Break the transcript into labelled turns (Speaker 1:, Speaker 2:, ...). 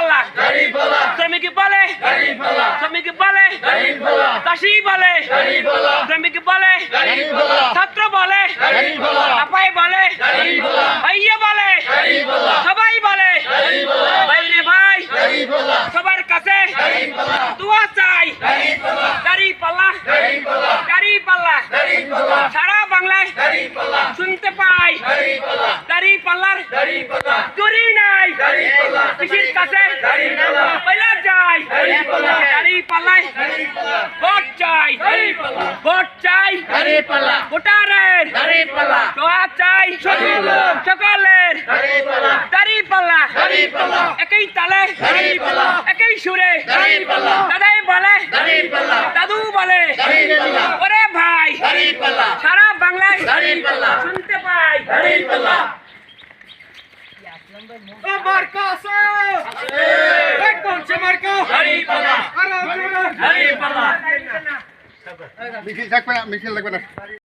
Speaker 1: পাল্লা শ্রমিক বলে শ্রমিক বলে চাষি বলে শ্রমিক বলে ছাত্র বলে আপাই বলে ভাইয়া বলে সবাই বলে ভাইরে ভাই সবার কাছে দোয়া চাই দাঁড়িপাল্লা দাঁড়িপাল্লা সারা বাংলায় শুনতে পাই দাঁড়িপাল্লার চুরি নাই কৃষির কাছে পয়লা যাই দাঁড়িপাল্লায় ভোট চাই ভোট চাই ভোটারের দোয়া চাই সকলের দাঁড়িপাল্লা একই তালে একই সুরে দাদাই বলে দাদু বলে ওরে ভাই সারা বাংলায় শুনতে পাই
Speaker 2: মিছিল লাগবে না